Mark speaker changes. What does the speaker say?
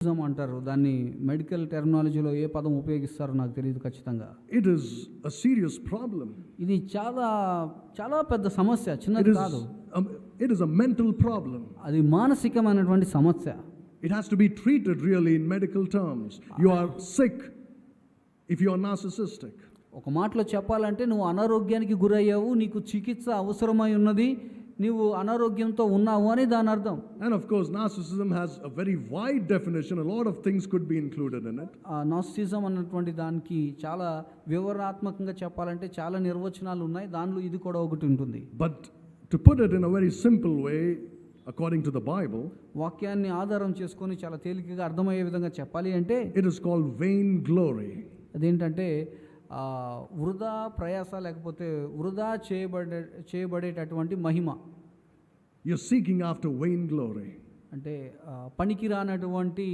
Speaker 1: అంటారు. దాన్ని మెడికల్ టెర్మినాలజీలో ఏ పదం ఉపయోగిస్తారో నాకు తెలియదు ఖచ్చితంగా.
Speaker 2: It is a serious problem.
Speaker 1: ఇది చాలా చాలా పెద్ద సమస్య, చిన్నది కాదు.
Speaker 2: It is a mental problem.
Speaker 1: అది మానసికమైనటువంటి సమస్య.
Speaker 2: It has to be treated really in medical terms. You are sick if you are narcissistic.
Speaker 1: ఒక మాటలో చెప్పాలంటే నువ్వు అనారోగ్యానికి గురయ్యావు, నీకు చికిత్స అవసరమై ఉన్నది, నీవు అనారోగ్యంతో ఉన్నావు అని దాని అర్థం.
Speaker 2: And of course narcissism has a very wide definition. A lot of things could be included in it.
Speaker 1: Narcissism అన్నటువంటి దానికి చాలా వివరణాత్మకంగా చెప్పాలంటే చాలా నిర్వచనాలు ఉన్నాయి. దానిలో ఇది కూడా ఒకటి ఉంటుంది.
Speaker 2: But to put it in a very simple way, according to the Bible,
Speaker 1: వాక్యాన్ని ఆధారం చేసుకొని చాలా తేలికగా అర్థమయ్యే విధంగా చెప్పాలి అంటే
Speaker 2: it is called vain glory.
Speaker 1: అదేంటంటే వృధా ప్రయాస లేకపోతే వృధా చేయబడేటటువంటి మహిమ.
Speaker 2: You're seeking after vain glory.
Speaker 1: అంటే పనికిరానటువంటి